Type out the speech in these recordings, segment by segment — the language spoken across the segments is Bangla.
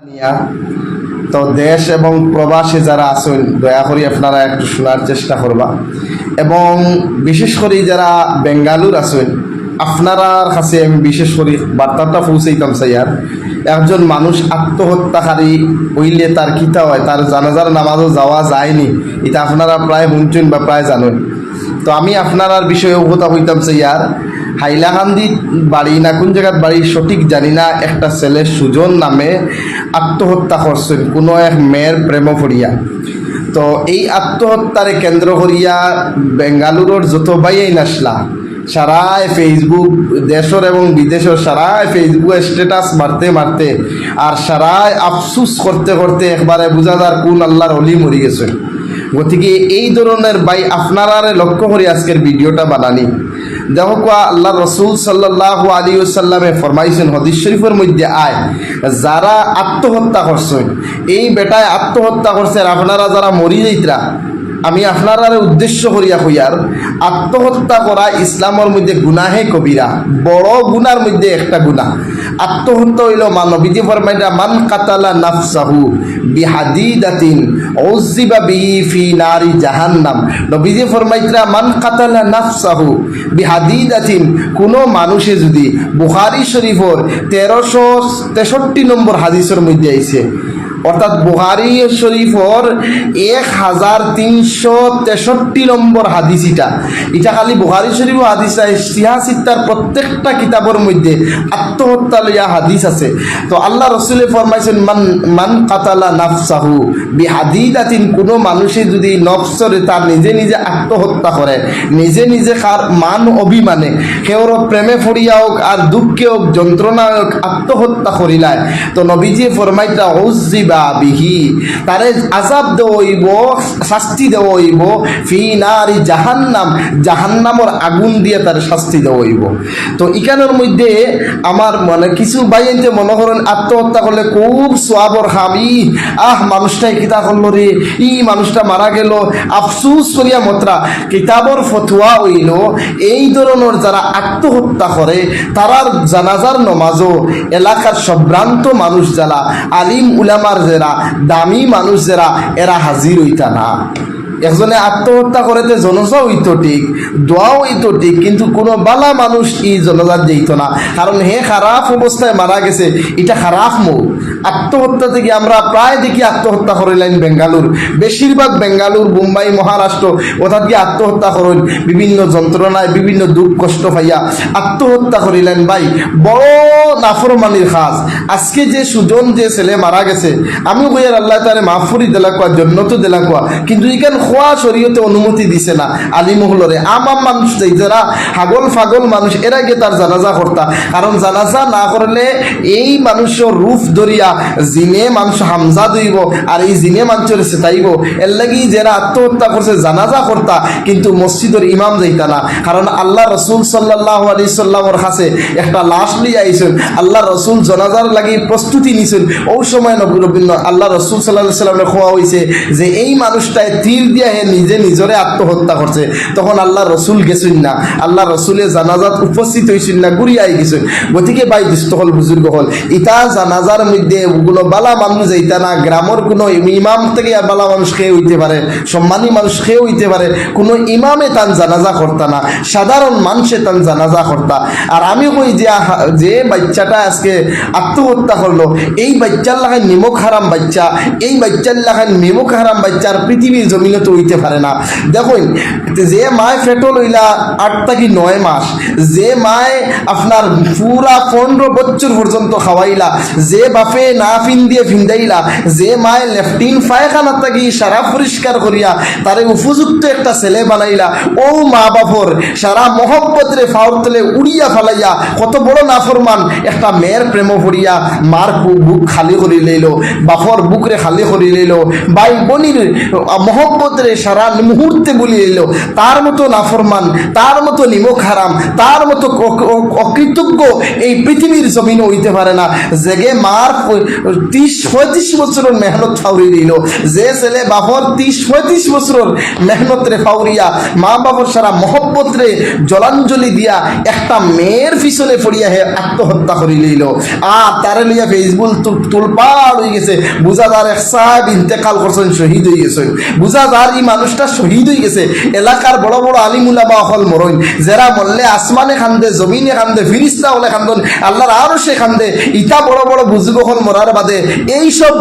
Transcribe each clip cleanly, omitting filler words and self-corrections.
নিয়া তো দেশ এবং প্রবাসে যারা আছেন দয়া করে আপনারা একটু শোনার চেষ্টা করবা এবং বিশেষ করে যারা বেঙ্গালুর আছেন আপনার কাছে আমি বিশেষ করে বার্তাটা পৌঁছাইতাম চাইয়ার একজন মানুষ আত্মহত্যাকারী হইলে তার কিতা হয়, তার জানাজার নামাজও যাওয়া যায়নি, এটা আপনারা প্রায় শুনছেন বা প্রায় জানেন। তো আমি আপনার বিষয়ে অবগত হইতাম চাইয়ার হাইলাকান্দি বাড়ি না কোন জায়গার বাড়ি সঠিক জানি না, একটা ছেলে সুজন নামে আত্মহত্যা করছেন কোনো এক মেয়ের প্রেম করিয়া। তো এই আত্মহত্যারে কেন্দ্র করিয়া বেঙ্গালুরুর যত বাইয়াই নাসলা সারায় ফেসবুক দেশের এবং বিদেশের সারায় ফেসবুকে স্ট্যাটাস মারতে মারতে আর সারায় আফসুস করতে করতে একবারে বুঝাদার কোন আল্লাহর অলি মরি গেছে। গতিকে এই ধরনের ভাই আপনারা লক্ষ্য করে আজকের ভিডিওটা বানানি। দেখো আল্লাহ রসুল সাল্লাল্লাহু আলাইহি ওয়াসাল্লামে ফরমাইছেন হাদিস শরীফের মধ্যে আয় যারা আত্মহত্যা করছেন, এই বেটায় আত্মহত্যা করছে, আপনারা যারা মরি যাইতরা আমি আপনারা উদ্দেশ্য করিয়া হইয়ার আত্মহত্যা করা ইসলামের মধ্যে গুনাহে কবিরা, বড় গুনার মধ্যে একটা গুনাহ। আত্মহত্যা হইল নবীজি ফরমাইরা মান কাতালা নাফসাহু বিহাদিদাতিন উযিবা বিহি ফি নারি জাহান্নাম। নবীজি ফরমাইরা মান কাতালা নাফসাহু বিহাদিদাতিন, কোন মানুষে যদি বুখারী শরীফের 1363 নম্বর হাদিসের মধ্যে আইছে, অর্থাৎ বুখারী শরীফর 1363 নম্বর হাদিস, এটা খালি বুখারী শরীফ হাদিস সিহাসিত্তার প্রত্যেকটা কিতাবের মধ্যে আত্মহত্যা লইয়া হাদিস আছে। তো আল্লাহ রসুলে ফরমাইছেন মান কাতালা নাফসাহু বিহাদিদাতিন, কোনো মানুষে যদি নফসরে তার নিজে নিজে আত্মহত্যা করে, নিজে নিজে কার মান অভিমানে সেওর প্রেমে ফরিয়া হোক আর দুঃখে হোক যন্ত্রণা হোক আত্মহত্যা করিলায়, তো নবীজি ফরমাইতা উযিবা বিহি, তারে আযাব দেওয়া হইব, শাস্তি দেওয়া হইব ফি নারি জাহান্নাম, জাহান্নামের আগুন দিয়ে তার শাস্তি দেওয়া হইব। তো ইকানের মধ্যে আমার মানে কিছু বাইন যে মনে করেন আত্মহত্যা করলে খুব সোয়াবর খামি, মানুষটাই কিতা করলো রে, মানুষটা মারা গেল, আফসুস করিয়া মত্রা। কিতাবর ফতোয়া হইল এই ধরনের যারা আত্মহত্যা করে তারার জানাজার নমাজও এলাকার সম্ভ্রান্ত মানুষ যারা আলিম উলামার যারা দামি মানুষ যারা এরা হাজির হইতা না। একজনে আত্মহত্যা করেতে জনজা হইতো ঠিক, দোয়াও হইতো ঠিক, কিন্তু কোনো বালা মানুষ এই জনজাত যেত না, কারণ হে খারাপ অবস্থায় মারা গেছে, এটা খারাপ মৌ। আত্মহত্যা থেকে আমরা প্রায় দেখি আত্মহত্যা করিলেন বেঙ্গালুর, বেশিরভাগ বেঙ্গালুর মুম্বাই মহারাষ্ট্র ওটা দিয়ে আত্মহত্যা করেন বিভিন্ন যন্ত্রণায় বিভিন্ন দুঃখ কষ্ট পাইয়া আত্মহত্যা করিলেন। ভাই বড় নাফরমানির খাস। আজকে যে সুজন যে ছেলে মারা গেছে, আমি কইয়ার আল্লাহ তারে মাফুরি দেলা কোয়া জন্নত দেলা কোয়া, কিন্তু এখান খোয়া শরীয়তে অনুমতি দিছে না। আলিমহলরে আমাম মানুষ যারা হাগল ফাগল মানুষ এরা গিয়ে তার জানাজা করতা, কারণ জানাজা না করলে এই মানুষের রূপ ধরিয়া জিনে মানুষ হামজা দইব আর এই জিনে মানুষের সেটাইব। এর লাগি যারা আত্মহত্যা করছে জানাজা করতা, কিন্তু মসজিদের ইমাম যাইতা না, কারণ আল্লাহ রসুল সাল্লাল্লাহু আলাইহি সাল্লামের কাছে একটা লাশ লিয়ে আইছেন, আল্লাহ রসুল জানাজার লাগি প্রস্তুতি নিছেন। ওই সময় আল্লাহ রসুল সাল্লাল্লাহু আলাইহি সাল্লামের খোয়া হয়েছে যে এই মানুষটায় তীর দিয়া হে নিজে নিজরে আত্মহত্যা করছে। তখন আল্লাহ রসুল গেছেন না, আল্লাহ রসুলের জানাজাত উপস্থিত হয়েছেন না, ঘুরিয়াই গেছেন। গতিকে ভাই দুস্থ হল বুজুর্গ হল, ইতা জানাজার মধ্যে কোনো বালা মানুষ যাইতা না, গ্রামের কোনো ইমাম থেকে বালা মানুষ খেয়ে হইতে পারে, সম্মানী মানুষ খেয়ে হইতে পারে, কোনো ইমামে তান জানাজা করতা না, সাধারণ মানুষে তান জানাজা করতা। আর আমি কই যে বাচ্চাটা আজকে আত্মহত্যা করলো, এই বাচ্চার লাগায় নিমক হারাম বাচ্চা, এই বাচ্চার লাগায় নিমক হারাম বাচ্চার পৃথিবীর জমিনে তো হইতে পারে না। দেখুন যে মায় ফেটো লইলা 8 থেকে 9 মাস, যে মায় আপনার পুরা 15 বছর পর্যন্ত খাওয়াইলা, যে বাপে না ফিন দিয়ে ফিন্দাইলা, যে মায় লেফটিন পায়খানা থাকি সারা পরিষ্কার করিয়া তারে উপযুক্ত একটা ছেলে বানাইলা, ও মা বাপর সারা মহব্বতরে ফাউর তলে উড়িয়া ফালাইয়া কত বড় নাফরমান একটা মেয়ের প্রেম ভরিয়া মার বুক খালি করি লইল, বাপর বুকরে খালি করি লইল, ভাই বোনির মহব্বত মহব্বতরে সারা মুহূর্তে বলি এলো, তার মতো নাফরমান, তার মতো নিমক হারাম, তার মতো অকৃতজ্ঞ এই পৃথিবীর জমিনে হইতে পারে না। জেগে মার 30-35 বছরের মেহনত ফাউরি দিল, যে ছেলে বাপর 30-35 বছরের মেহনত রে ফাউরিয়া মা বাবার সারা মহব্বত রে জলাঞ্জলি দিয়া একটা মেয়ের পিছনে পড়িয়া হে আত্মহত্যা করি লইল। আর তারে লইয়া ফেসবুক তুলপাড় হয়ে গেছে, বুঝা যার এক সাহেব ইন্তেকাল করছেন, শহীদ হয়ে গেছেন, বুঝা যার এই মানুষটা শহীদ হয়ে গেছে। এলাকার বড় বড় আলিমুলামা হল মরইন, যারা মরলে আসমানে খান্দে, জমিনে খান্দে, ফিরিস্তা হলে খান্দন, আল্লাহর আরো সে খান্দে। ইটা বড় বড় বুজুর্গ হল মরার বাদে এইসব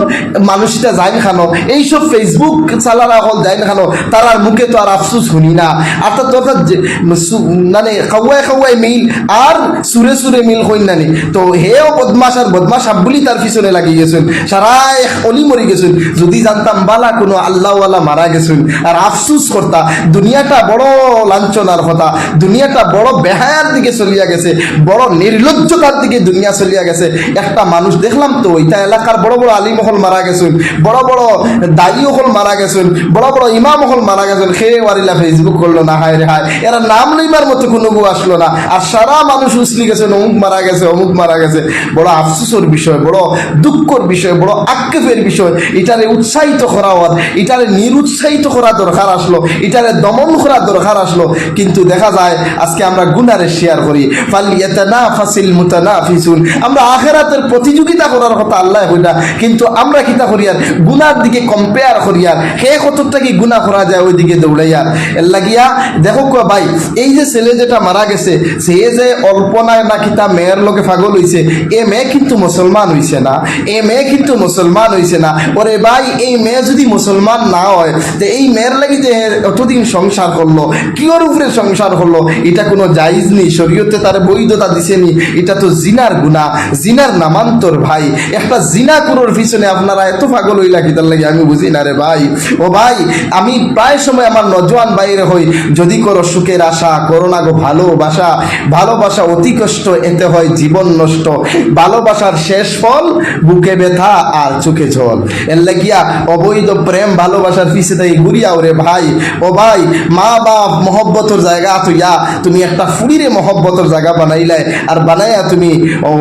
মানুষটা যাইন খানো, এইসব ফেসবুক চালারা হল যাইন খানো, তারার মুখে তো আর আফসুস শুনি না। অর্থাৎ মানে খাওয়াই খাওয়াই মিল আর সুরে সুরে মিল হইন নানি। তো হেও বদমাস আর বদমাস বলি তার পিছনে লাগিয়ে গেছেন, সারা অলি মরি গেছেন। যদি জানতাম বালা কোনো আল্লাহওয়ালা মারা গেছেন আর আফসুস করতা, দুনিয়াটা বড় লাঞ্ছনার কথা, দুনিয়াটা বড় বেহায়ার দিকে চলিয়া গেছে, বড় নির্লজ্জতার দিকে দুনিয়া চলিয়া গেছে। একটা মানুষ দেখলাম তো, এটা এলাকার বড় বড় আলিমহল মারা গেছেন, বড় বড় দায়ীহল মারা গেছেন, বড় বড় ইমামহল মারা গেছেন। খেয়ে ওয়ারিলা ফেসবুক করলো না, হায় রে হায়, এরা নাম লইবার মতো কোনো বউ আসলো না। আর সারা মানুষ উছলি গেছেন, অমুক মারা গেছে, অমুক মারা গেছে। বড় আফসোসের বিষয়, বড় দুঃখের বিষয়, বড় আক্ষেপের বিষয়। এটারে উৎসাহিত করা হওয়ার, এটারে নিরুৎসাহিত করা দরকার আসলো, এটারে দমন করা দরকার আসলো। কিন্তু দেখা যায় আজকে আমরা গুনারে শেয়ার করি। ফালিয়াতানাফাসিল মুতানাফিসুন, আমরা আখিরাতের প্রতিযোগিতা করার কথা আল্লাহ কইরা, কিন্তু আমরা কিতা করি আর গুনার দিকে কম্পেয়ার করি আর হে কতটা কি গুনাহ করা যায় ওই দিকে দৌড়াইয়া। এর লাগিয়া দেখো ভাই, এই যে ছেলে যেটা মারা গেছে, সে যে অল্পনায় না কিতা মেয়ের লোকে পাগল হইছে, এ মেয়ে কিন্তু মুসলমান হইছে না, এ মেয়ে কিন্তু মুসলমান হইছে না। ওরে ভাই, এই মেয়ে যদি মুসলমান না হয়, যে এই মেয়ের লাগি যে অতদিন সংসার করলো, কিওর উপরে সংসার করলো, এটা কোনো জায়েজ নেই, শরীয়তে তার বৈধতা দিছেনি। এটা তো জিনার গুনাহ, জিনার নামান্তর ভাই। একটা জিনা কুরোর পিছনে আপনারা এত পাগল হইলা কিতার লাগে আমি বুঝি না রে ভাই। ও ভাই, আমি প্রায় সময় আমার নজওয়ান বাইরে হই, যদি করো সুখের আশা, করো না গো ভালোবাসা, ভালোবাসা অতি কষ্ট, এতে হয় জীবন নষ্ট, ভালোবাসার শেষ ফল বুকে ব্যথা আর চোখে জল। এর লাগিয়া অবৈধ প্রেম ভালোবাসার পিছে তাই ঘুরিয়া ওরে ভাই। ও ভাই, মা বাপ মহব্বতর জায়গা তুইয়া তুমি একটা ফুড়িরে মহব্বতর জায়গা বানাইলাই, আর বানাইয়া তুমি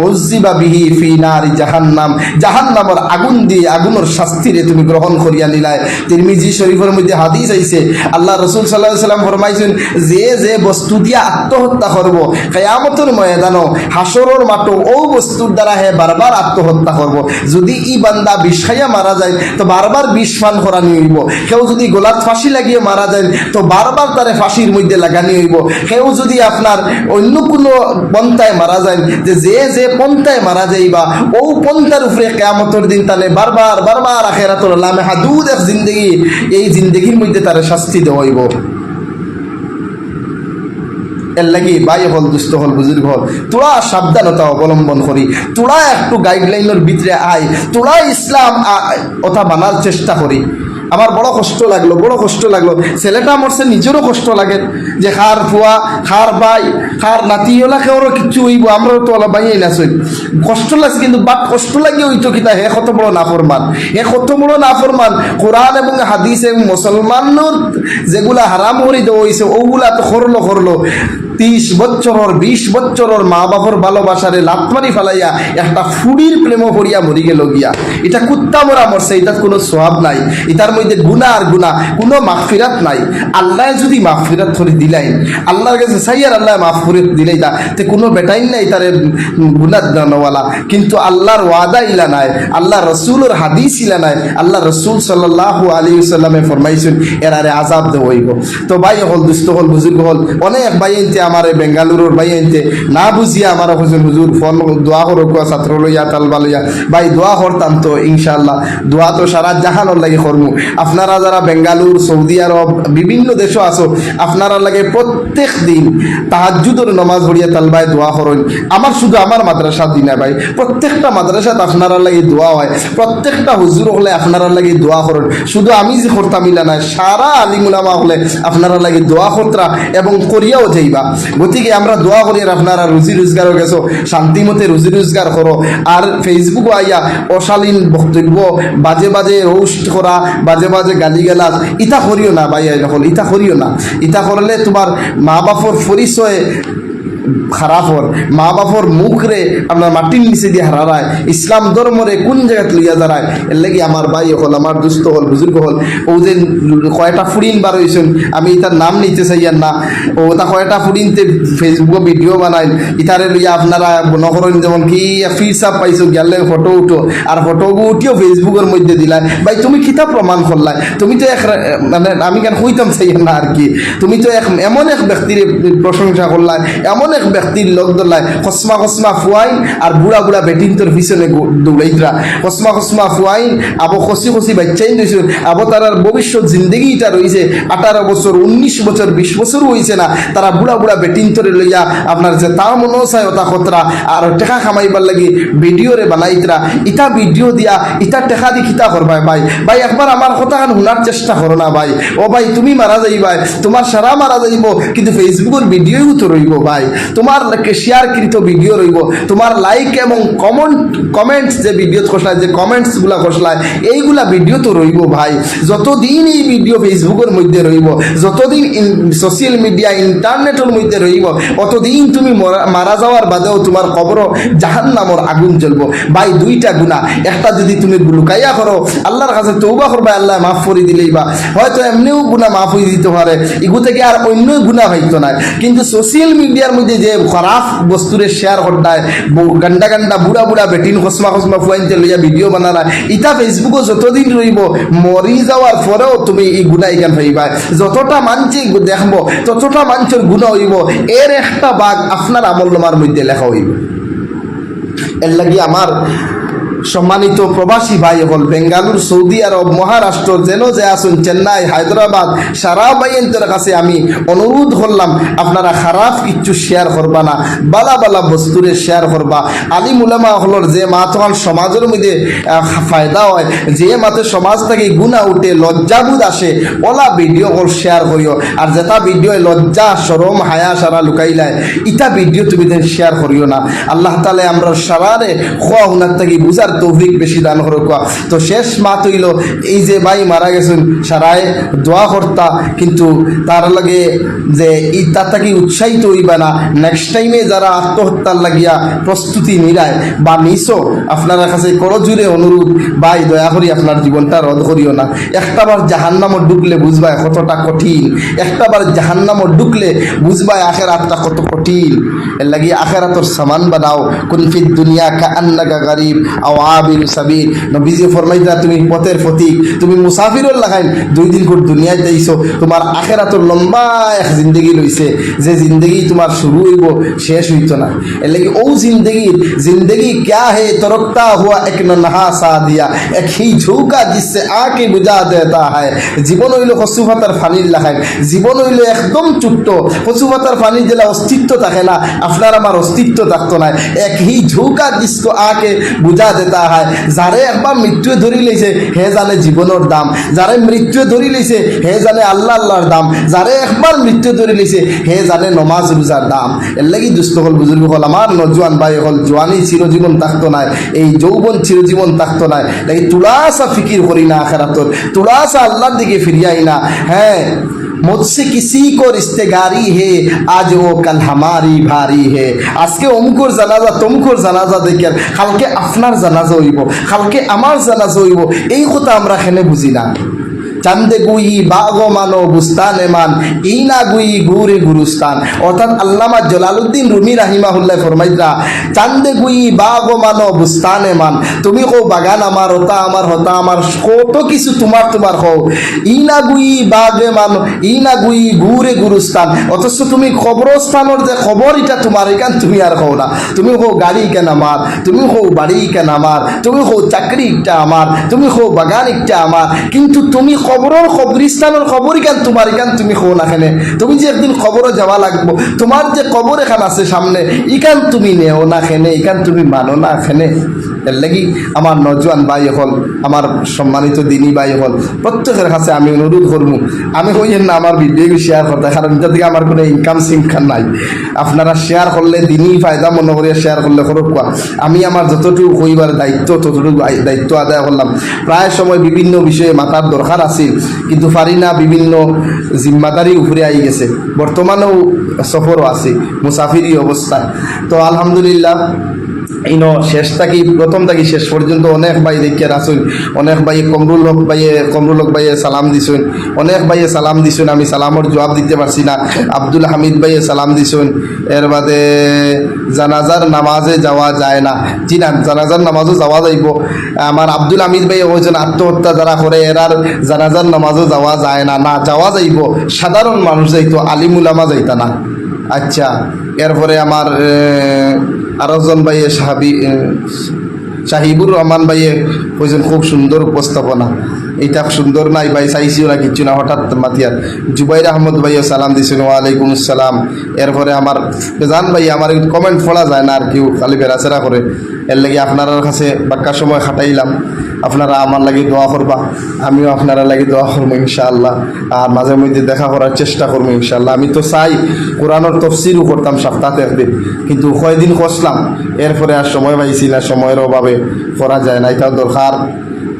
উজ্জিবা বিহি ফি নারি জাহান্নাম, জাহান্নামের আগুন দিয়ে আগুনের শাস্তিরে তুমি গ্রহণ করিয়া নিলাই। তিরমিজি শরীফের মধ্যে হাদিস আইছে, আল্লাহ রাসূল সাল্লাল্লাহু আলাইহি সাল্লাম ফরমাইছেন, যে যে বস্তু দিয়া আত্মহত্যা করব, কিয়ামতের ময়দানও হাসরের মাঠে ও বস্তুর দ্বারা হে বারবার আত্মহত্যা করব। যদি ই বান্দা বিষ খাইয়া মারা যায় তো বারবার বিষ পান করানি হইব। কেউ যদি গোলাত ফাঁসি লাগিয়ে মারা যায় তো বারবার তারে ফাঁসির মধ্যে লাগানি হইব। কেউ যদি আপনার অন্য কোনো পন্থায় মারা যায়, যে যে পন্থায় মারা যাইবা ও পন্থার উপরে কিয়ামতের দিন তাহলে বারবার বারবার আখিরাতুল লামে হাদুদ এক জিন্দেগি, এই জিন্দেগির মধ্যে তারে শাস্তি দেওয়া হইব। এর লাগি ভাই হল, দুস্থ হল, বুজুর্গ হল, তোরা সাবধানতা অবলম্বন করি, তোরা একটু গাইডলাইনের ভিতরে আয়, তোরা ইসলাম কথা মানার চেষ্টা করি। আমার বড় কষ্ট লাগলো, বড় কষ্ট লাগলো। ছেলেটা মরছে, নিজেরও কষ্ট লাগে যে খার ফুয়া, খার ভাই, খার নাতি ওলা কেউরও কিচ্ছু হইব, আমরাও তো ওলা বাইয়াই নাচই, কষ্ট লাগছে। কিন্তু বাট কষ্ট লাগে হইতো কিতা, হে কত বড় নাফরমান, হে কত বড় নাফরমান। কোরআন এবং হাদিস এবং মুসলমানের যেগুলা হারাম করে দেওয়া হয়েছে ওগুলা তো করলো 30 বছরের 20 বছরের মা বাপর ভালোবাসারে লাতমারি ফেলাইয়া একটা ফুড়ির প্রেম করিয়া মরি গেল গিয়া। এটা কুত্তা মরা মরছে, এটার কোনো সোয়াব নাই, এটার মধ্যে গুনাহ আর গুনাহ, কোনো মাগফিরাত নাই। আল্লাহ যদি মাগফিরাত করে দিলাই, আল্লাহর কাছে চাইয়ার আল্লাহ মাফ করে দিলাই, তে কোনো বেটাই নাই তারে গুনাহ দানওয়ালা। কিন্তু আল্লাহর ওয়াদা ইলা নাই, আল্লাহ রসুলের হাদিস ইলা নাই। আল্লাহ রসুল সাল্লাল্লাহু আলাইহি ওয়াসাল্লামে ফরমাইছেন এরারে আযাব দেওয়া হইব। তো ভাই হল, দুস্থ হল, বুজুর্গ হল, অনেক ভাই আমার বেঙ্গালুরুর ভাই আনতে না বুঝিয়া আমার হুজুর ফোন দোয়া করো, ছাত্র লইয়া তালবা লইয়া ভাই দোয়া করতাম। তো ইনশাআল্লাহ দোয়া তো সারা জাহানোর লাগে করমু। আপনারা যারা বেঙ্গালুর, সৌদি আরব, বিভিন্ন দেশও আছো, আপনারা লাগে প্রত্যেক দিন তাহাজ্জুদ তাহাজ্জুদের নামাজ পড়িয়া তালবায় দোয়া করেন। আমার শুধু আমার মাদ্রাসা দিনা ভাই, প্রত্যেকটা মাদ্রাসাত আপনারা লাগি দোয়া হয়, প্রত্যেকটা হুজুর হলে আপনারা লাগি দোয়া করেন। শুধু আমি যে করতাম ইলা না, সারা আলিম উলামা হলে আপনারা লাগি দোয়া করতরা এবং করিয়াও যাইবা। গতিকে আমরা দোয়া করি আর আপনারা রুজি রোজগারও গেছো, শান্তিমতে রুজি রোজগার করো। আর ফেসবুক আইয়া অশালীন বক্তব্য, বাজে বাজে রোস্ট করা, বাজে বাজে গালিগালাজ ইটা করিও না ভাই, এখন ইটা করিও না। ইটা করলে তোমার মা বাপর পরিচয় খারাপ হর, মা বাপর মুখরে আপনার মাটির নিচে দিয়ে হারায়, ইসলাম ধর্মরে কোন জায়গায় লইয়া দাঁড়ায়। এর লাগি আমার ভাই হল, আমার দুস্থ হল, বুজুর্গ হল, ও যে কয়টা ফুরিন বার হয়েছেন, আমি তার নাম নিতে চাইয়ার না, ও তা কয়টা ফুরিনতে ফেসবুকে ভিডিও বানাইন, ইতারে লইয়া আপনারা মনে করেন যেমন কি ফির সাপ পাইছো, গেলে ফটো উঠো, আর ফটো উঠিও ফেসবুকের মধ্যে দিলাই। ভাই তুমি কিতা প্রমাণ করলাই? তুমি তো এক মানে আমি কেন হইতাম চাইয়ার না আর কি, তুমি তো এমন এক ব্যক্তির প্রশংসা করলাই, এমন এক ব্যক্তির লোক ধরলাই, খসমা খসমা ফুয়াইন আর বুড়া বুড়া বেটিন তোর পিছনে দৌড়াইতরা, খসমা খসমা ফুয়াইন আবো খসি খসি বাচ্চাইন দিয়েছেন, আবো তার ভবিষ্যৎ জিন্দগিটা রয়েছে 18 বছর 19 বছর 20 বছরও হয়েছে না, তারা বুড়া বুড়া বেটিন তোরে লইয়া আপনার যে তার মনে চায় ওটা খতরা আর টেকা খামাইবার লাগি ভিডিওরে বানাইতরা। ইটা ভিডিও দিয়া ইটা টেকা দি খিতা করবাই ভাই। ভাই একবার আমার কথা শোনার চেষ্টা করো না ভাই। ও ভাই তুমি মারা যাইবাই, তোমার সারা মারা যাইব, কিন্তু ফেসবুকের ভিডিওও তো রইব ভাই, তোমার শেয়ারকৃত ভিডিও রইব, তোমার লাইক এবং কমেন্টস যে ভিডিও খসলায়, যে কমেন্টসগুলা খসলায়, এইগুলা ভিডিও তো রইব ভাই। যতদিন এই ভিডিও ফেসবুকের মধ্যে রইব, যতদিন সোশ্যাল মিডিয়া ইন্টারনেটের মধ্যে রইব, অতদিন তুমি মারা যাওয়ার বাদেও তোমার কবর জাহান্নামের আগুন জ্বলবো ভাই। দুইটা গুনাহ, একটা যদি তুমি লুকাইয়া করো, আল্লাহর কাছে তওবা করবা, আল্লাহ মাফ করে দিলেই বা হয়তো এমনিও গুনাহ মাফ হয়ে দিতে পারে, এগু থেকে আর অন্য গুনাহ হইতো না। কিন্তু সোশ্যাল মিডিয়ার মধ্যে যে খারাপ বস্তুরে শেয়ার করতায়, গান্ডা গান্ডা বুড়া বুড়া বেটিন খসমা খসমা ফুয়াইনতে লইয়া ভিডিও বানানা, ইটা ফেসবুকে যতদিন রইব, মরি যাওয়ার পরেও তুমি এই গুণা এখান পাইবা। যতটা মানছি দেখবো, ততটা মানুষের গুণা হইব, এর একটা ভাগ আপনার আমলনামার মধ্যে লেখা হইব। এর লাগি আমার সম্মানিত প্রবাসী ভাই হল, বেঙ্গালুর, সৌদি আরব, মহারাষ্ট্র, যেন যে আসুন, চেন্নাই, হায়দ্রাবাদ, সারা বাইয়ের কাছে আমি অনুরোধ করলাম, আপনারা খারাপ কিচ্ছু শেয়ার করবা না, বালা বালা বস্তুরে শেয়ার করবা। আলিম উলামা হলর যে মাতোয়ান সমাজের মধ্যে ফায়দা হয়, যে মাতে সমাজ থেকে গুণা উঠে, লজ্জাবোধ আসে, ওলা ভিডিও কল শেয়ার করিও। আর যেটা ভিডিও লজ্জা সরম হায়া সারা লুকাইলায়, ইটা ভিডিও তুমি শেয়ার করিও না। আল্লাহ তাআলা আমরা সারারে খোয়া হুনার থেকে বুঝার তৌফিক বেশি দান করুক। তো শেষ মাত হইল, এই যে ভাই মারা গেছেন, সারায় দোয়া করতা, কিন্তু তার লাগে যে তার থাকি উৎসাহিত হইবা না। নেক্সট টাইমে যারা আত্মহত্যার লাগিয়া প্রস্তুতি নিরায় বা নিছো, আপনার কাছে করজুড়ে অনুরোধ, ভাই দয়া করি আপনার জীবনটা রদ করিও না। একটাবার জাহান্নামে ঢুকলে বুঝবাই কতটা কঠিন, একটাবার জাহান্নামে ঢুকলে বুঝবাই আখেরাতটা কত কঠিন। এর লাগি আখেরাতর সামান বানাও, কুন ফিদ দুনিয়া কাআন্নাকা গরিব আও আবির সাবিল। নবীজি ফরমাইতা তুমি পথের ফতিক, তুমি মুসাফিরর লাগাইন, 2 দিন করে দুনিয়ায় যাইছো, তোমার আখেরাতর লম্বা এক জিন্দগি লইছে, যে জিন্দগি তোমার শুরু হইব শেষ হইতো না। এর লাগি ও জিন্দগি क्या है तरकता हुआ एक नन्हा सादिया एक ही झोंका जिससे आके बुझा देता है। জীবন হইল কচু পাতার ফানির লাগাইন, জীবন হইল একদম ছোট্ট কচু পাতার ফানির যেটা অস্তিত্ব থাকে না, আপনার আমার অস্তিত্ব থাকতো না। এক হি ঝোঁকা जिसको आके বুঝা দেতা হয়। যারে একবার মৃত্যু ধরি লইছে হে জানে জীবনের দাম, যারে মৃত্যু ধরি লইছে হে জানে আল্লাহর দাম, যারে একবার মৃত্যু ধরি লইছে হে জানে নমাজ রোজার দাম। এর লাগি দুস্থ হল, বুজুর্গ হল, আমার নজওয়ান ভাই হল, জোয়ানি চিরজীবন থাকতো না, এই যৌবন চিরজীবন থাকতো না। লাগি তুলাসা ফিকির করি না আখেরাতর, তুলাসা আল্লাহর দিকে ফিরিয়াই না। হ্যাঁ, मुझसे किसी को रिश्तेगारी है आज वो कल हमारी भारी है। আজকে অমুকর জানাজা তমুকর জানাজা দেখার, কালকে আপনার জানাজা হইব, কালকে আমার জানাজা হইব, এই কথা আমরা এখানে বুঝি না। চান্দে গুই বাগো মানো বুস্তানে মান, ইনা গুই গুরে গুরুস্তান। অর্থাৎ আল্লামা জালালউদ্দিন রুমি রাহিমাহুল্লাহ ফরমাইতা, চান্দে গুই বাগো মানো বুস্তানে মান, তুমি কো বাগান আমার, হতা আমার, হতা আমার, কত কিছু তোমার তোমার হও। ইনা গুই বাগে মানো, ইনা গুই গুরে গুরুস্তান, অথচ তুমি কবরস্থানের যে খবর এটা তোমার, এখান তুমি আর হও না। তুমি হো গাড়ি কেন আমার, তুমি হো বাড়ি কেন আমার, তুমি হো চাকরি একটা আমার, তুমি হো বাগান একটা আমার, কিন্তু তুমি খবরের কবরিস্তানের খবর ইকান তোমার ইকান তুমি খো না খেনে তুমি যে একদিন খবরও যাওয়া লাগবো তোমার যে কবর এখান আছে সামনে ইকান তুমি নেও না খেনে ইকান তুমি মানো না খেনে এর লাগি আমার নজওয়ান ভাই হল আমার সম্মানিত দিনী ভাই হল প্রত্যেকের কাছে আমি অনুরোধ করবো আমি হইয়েন না আমার ভিডিও শেয়ার করতে কারণ এটা থেকে আমার কোনো ইনকাম সিনকাম নাই আপনারা শেয়ার করলে দিনই ফায়দা মনে করিয়া শেয়ার করলে করুক কোয়া আমি আমার যতটুকু কইবার দায়িত্ব ততটুকু দায়িত্ব আদায় করলাম প্রায় সময় বিভিন্ন বিষয়ে মাথার দরকার আছিল কিন্তু পারি না বিভিন্ন জিম্মাদারি উপরে আই গেছে বর্তমানেও সফরও আছে মুসাফিরি অবস্থায় তো আলহামদুলিল্লাহ ইনো শেষ থাকি প্রথম থাকি শেষ পর্যন্ত অনেক ভাই দেখিয়া আসুন অনেক ভাই কমরুল হক ভাইয়ে সালাম দিছুন অনেক ভাইয়ে সালাম দিছুন আমি সালামর জবাব দিতে পারছি না আব্দুল হামিদ ভাইয়ে সালাম দিছুন এর বাদে জানাজার নামাজে যাওয়া যায় না জি না জানাজার নামাজও যাওয়া যাইব আমার আব্দুল হামিদ ভাইয়ে কইছেন আত্মহত্যা যারা করে এরার জানাজার নামাজও যাওয়া যায় না না যাওয়া যাইব সাধারণ মানুষ যাইতো আলিমুলামা যাইতা না আচ্ছা এরপরে আমার আরেকজন ভাইয়ে শাহিবুর রহমান ভাইয়ে কইছেন খুব সুন্দর উপস্থাপনা এটা সুন্দর নাই ভাই চাইছিও না কিচ্ছু না হঠাৎ মাতিয়ার জুবাইর আহমদ ভাইও সালাম দিয়েছেন ওয়ালাইকুম আসসালাম এরপরে আমার বেজান ভাই আমার কমেন্ট পড়া যায় না আর কেউ খালি বেড়াচেরা করে এর লাগে আপনার কাছে বাক্কা সময় খাটাইলাম আপনারা আমার লাগে দোয়া করবা আমিও আপনারা লাগে দোয়া করবো ইনশাআল্লাহ আর মাঝে মধ্যে দেখা করার চেষ্টা করবো ইনশাআল্লাহ আমি তো চাই কোরআনের তফসিরও করতাম সপ্তাহে একদিন কিন্তু কয়দিন করলাম এরপরে আর সময় পাইছি না সময়ের অভাবে করা যায় না এটাও দরকার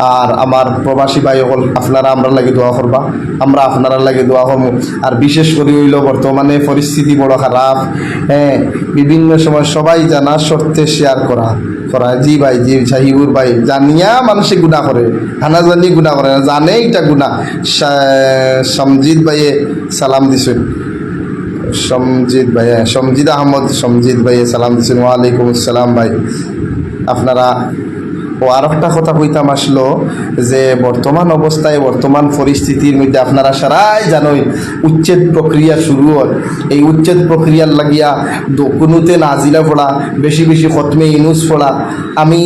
আর আমার প্রবাসী ভাই হল আপনারা আমরা লাগে দোয়া করবা আমরা আপনারা লাগে দোয়া করবো আর বিশেষ করে হইল বর্তমানে পরিস্থিতি বড় খারাপ হ্যাঁ বিভিন্ন সময় সবাই জানা সত্ত্বে শেয়ার করা জি ভাই জি সাহিবুর ভাই জানিয়া মানুষে গুণা করে হানা জানি গুণা করে না জানে এটা গুণা সমজিৎ ভাইয়ে সালাম দিছেন সমজিৎ আহমদ সমজিৎ ভাইয়ে সালাম দিছেন ওয়ালাইকুম আসসালাম ভাই আপনারা ও আর একটা কথা কইতাম আসলো যে বর্তমান অবস্থায় বর্তমান পরিস্থিতির মধ্যে আপনারা সারাই জানোই উচ্ছেদ প্রক্রিয়া শুরু হয় এই উচ্ছেদ প্রক্রিয়ার লাগিয়া কোনোতে নাজিলা পড়া বেশি বেশি খতমে ইনুস পড়া আমি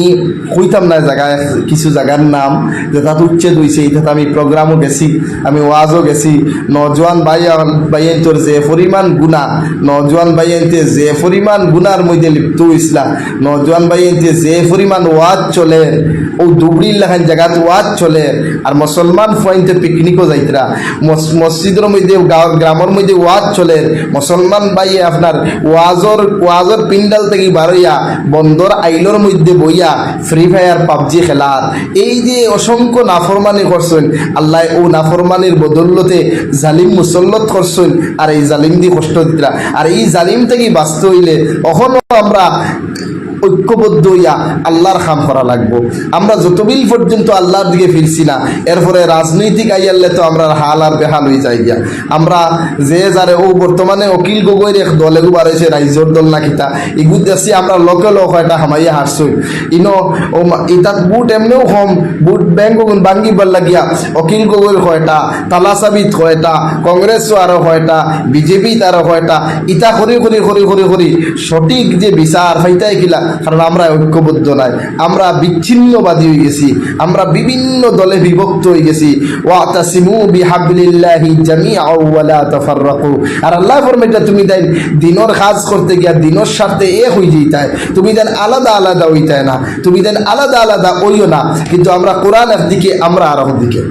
কইতাম না জায়গায় কিছু জায়গার নাম যে তাত উচ্ছেদ হয়েছে এইটাতে আমি প্রোগ্রামও গেছি আমি ওয়াজও গেছি নজওয়ান ভাইয়ের যে পরিমাণ গুণা নজওয়ান ভাইয়েতে যে পরিমাণ গুণার মধ্যে লিপ্ত হয়েছিলাম নজওয়ান ভাইয়েতে যে পরিমাণ ওয়াজ চলে ও দুবড়ির লেখান জায়গাতে ওয়াজ চলে আর মুসলমান পয়েন্টে পিকনিকও যাইতরা মসজিদের মধ্যে গ্রামের মধ্যে ওয়াজ চলে মুসলমান ভাইয়ে আপনার ওয়াজর পিন্ডাল থেকে বারইয়া বন্দর আইলোর মধ্যে বইয়া ফ্রি ফায়ার পাবজি খেলার এই যে অসংখ্য নাফরমানি করছেন আল্লাহ ও নাফরমানির বদৌলতে জালিম মুসল্লত করছেন আর এই জালিম দিয়ে কষ্ট দিতরা আর এই জালিম থেকে বাঁচতে হইলে কখনো আমরা ঐক্যবদ্ধ হইয়া আল্লাহর কাম করা লাগবো আমরা যতবিল পর্যন্ত আল্লাহর দিকে ফিরছি না এরপরে রাজনৈতিক আইয়ালে তো আমরা হাল আর বেহাল হয়ে যাই গিয়া আমরা যে যারে ও বর্তমানে অকিল গগৈর এক দল এগু বাড়াইছে রাইজর দল না কিতা এগু দেখছি আমরা লোকে লোক এটা হামাইয়া হারছই ইনো ও ইতাত বুট এমনিও কম বুট ব্যাংক ভাঙ্গিবার লাগিয়া অকিল গগৈর কয়টা তালাসাবিত কয়টা কংগ্রেসও আরো কয়টা বিজেপি তারও কয়টা ইতা করি সঠিক যে বিচার হইতাই কিলা কারণ আমরা ঐক্যবদ্ধ নাই আমরা বিচ্ছিন্নবাদী হয়ে গেছি আমরা বিভিন্ন দলে বিভক্ত হয়ে গেছি ওয়াতাসিমু বিহাবলিল্লাহি জামিআ ওয়া লা তাফাররাকু আর আল্লাহ ফরমাইতা তুমি দেন দিনের কাজ করতে গিয়া দিনের সাথে এক হই যাইতায় তুমি দেন আলাদা আলাদা হইতায় না তুমি দেন আলাদা আলাদা হইও না কিন্তু আমরা কোরআন একদিকে আমরা আর একদিকে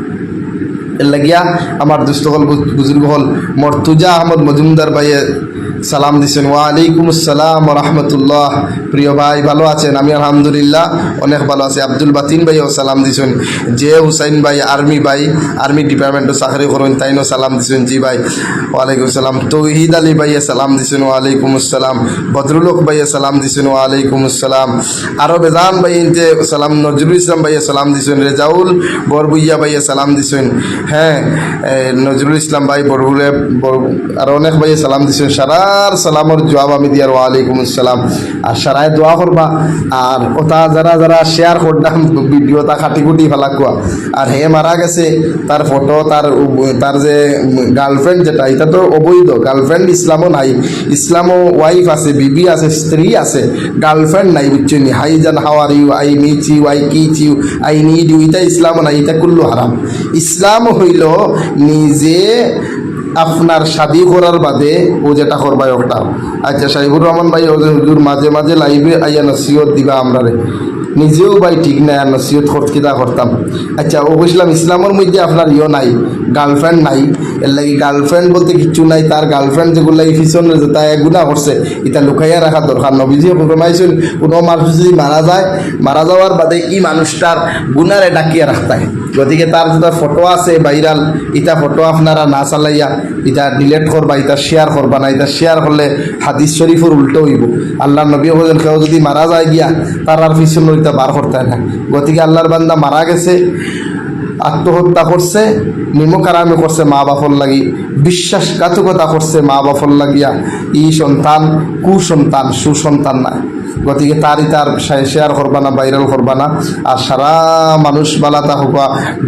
এর লাগিয়া আমার দুস্থ হল বুজুর্গ হল মর্তুজা আহমদ মজুমদার ভাইয়ে সালাম দিছেন ওয়ালাইকুম আসসালাম রহমতুল্লাহ প্রিয় ভাই ভালো আছেন আমি আলহামদুলিল্লাহ অনেক ভালো আছি আব্দুল বাতিন ভাইও সালাম দিছেন জে হুসাইন ভাই আর্মি ডিপার্টমেন্টও চাকরি করেন তাইনও সালাম দিছেন জি ভাই ওয়ালাইকুম আসসালাম তৌহিদ আলী ভাইয়ে সালাম দিছেন ওয়ালাইকুম আসসালাম বদরুল হক ভাইয়ে সালাম দিছেন ওয়ালাইকুম আসসালাম আরও বেজান ভাই ইনতে সালাম নজরুল ইসলাম ভাইয়ে সালাম দিছেন রেজাউল বরবুইয়া ভাইয়ে সালাম দিছেন হ্যাঁ নজরুল ইসলাম ভাই বরবুলে আরও অনেক ভাইয়ে সালাম দিছেন সারা যার সালামর জবাব আমি দিয়ার ওয়ালাইকুম আসসালাম। আর সারায় দোয়া করবা। আর ওটা যারা যারা শেয়ার করতাম ভিডিওটা খাটি খুটি ফেলা কোয়া। আর হে মারা গেছে তার ফটো তার যে গার্লফ্রেন্ড যেটা এটা তো অবৈধ গার্লফ্রেন্ড ইসলামও নাই। ইসলামও ওয়াইফ আছে, বিবি আছে, স্ত্রী আছে, গার্লফ্রেন্ড নাই বুঝছেন। হাই জান how are you, I meet you, I kiss you, I need you, এটা ইসলামও নাই, এটা কুল্লু হারাম। ইসলাম হইল নিজে আপনার শাদি করার বাদে ও যেটা করবাই ওটা। আচ্ছা সাইবুর রহমান ভাই ও যে হুজুর মাঝে মাঝে লাইভে আইয়া নসিহত দিবা আমরা রে, নিজেও ভাই ঠিক নাই আর নসিহত কিতা করতাম। আচ্ছা ও বুঝলাম ইসলামের মধ্যে আপনার নাই, গার্লফ্রেন্ড নাই, এর লাগে গার্লফ্রেন্ড বলতে কিচ্ছু নাই। তার গার্লফ্রেন্ড যেগুলো এই পিছনে তাই গুণা করছে এটা লুকাইয়া রাখা দরকার। নবীজি ফরমাইছেন কোনো মানুষ যদি মারা যায়, মারা যাওয়ার বাদে এই মানুষটার গুণারে ডাকিয়া রাখতে হয়। গতিকে তার যেটা ফটো আছে ভাইরাল, এটা ফটো আপনারা না চালাইয়া এটা ডিলেট করবা, এটা শেয়ার করবা না। এটা শেয়ার করলে হাদিস শরীফের উল্টো হইব। আল্লাহর নবী বলেন কেউ যদি মারা যায় গিয়া তার আর পিছনে এটা বার করতে হয় না। গতিকে আল্লাহর বান্দা মারা গেছে, আত্মহত্যা করছে, নিমকারামি করছে মা বাপর লাগি, বিশ্বাসঘাতকতা করছে মা বাপর লাগিয়া, ই সন্তান কুসন্তান, সুসন্তান না। গতিকে তার শেয়ার করবা না, ভাইরাল করবা না। আর সারা মানুষ বালা থাকা।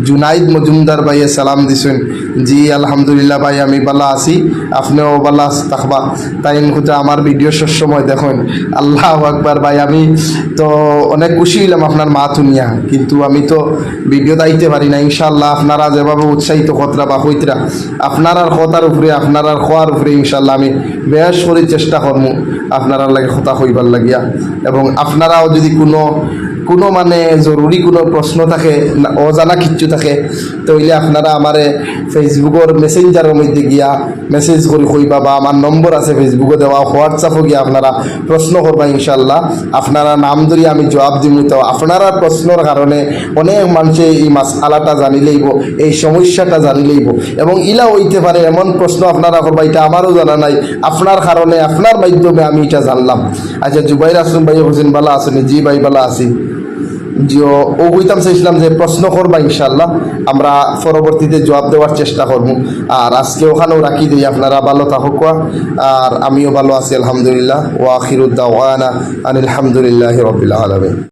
জুনাইদ মজুমদার ভাইয়ে সালাম দিছেন, জি আলহামদুলিল্লাহ ভাই আমি বালা আছি, আপনিও বালা থাকবা। তাই খুঁজে আমার ভিডিও সবসময় দেখুন। আল্লাহ আকবার ভাই, আমি তো অনেক খুশি হইলাম আপনার মা তুনিয়া, কিন্তু আমি তো ভিডিও দাইতে পারি না। ইনশাল্লাহ আপনারা যেভাবে উৎসাহিত কতরা বা হইতরা আপনার আর কথার উপরে, আপনার আর খোয়ার উপরে ইনশাল্লাহ আমি বেশ করে চেষ্টা করবো আপনারা লাগে কথা হইবার লাগিয়া। এবং আপনারাও যদি কোনো মানে জরুরি কোনো প্রশ্ন থাকে, অজানা কিচ্ছু থাকে, তাইলে আপনারা আমারে ফেসবুকের মেসেঞ্জারের মধ্যে গিয়া মেসেজ করে কইবা, বা আমার নম্বর আছে ফেসবুকে দেওয়া, হোয়াটসঅ্যাপও গিয়া আপনারা প্রশ্ন করবা। ইনশাল্লাহ আপনারা নাম ধরিয়ে আমি জবাব দিব। তো আপনারা প্রশ্নর কারণে অনেক মানুষে এই মাসআলাটা জানি লইব, এই সমস্যাটা জানি লইব। এবং ইলা হইতে পারে এমন প্রশ্ন আপনারা করবা এটা আমারও জানা নাই, আপনার কারণে আপনার মাধ্যমে আমি এটা জানলাম। আচ্ছা জুবাইর আসলাম ভাই হোসেন বালা আছেন? জি ভাই বালা আছি। জিও ও হইতাম চাইছিলাম যে প্রশ্ন করবা, ইনশাল্লাহ আমরা পরবর্তীতে জবাব দেওয়ার চেষ্টা করব। আর আজকে ওখানেও রাখি দিই, আপনারা ভালো থাকুক আর আমিও ভালো আছি আলহামদুলিল্লাহ। ওয়া আখিরুদ দাওয়ানা আনিল হামদুলিল্লাহি রাব্বিল আলামিন।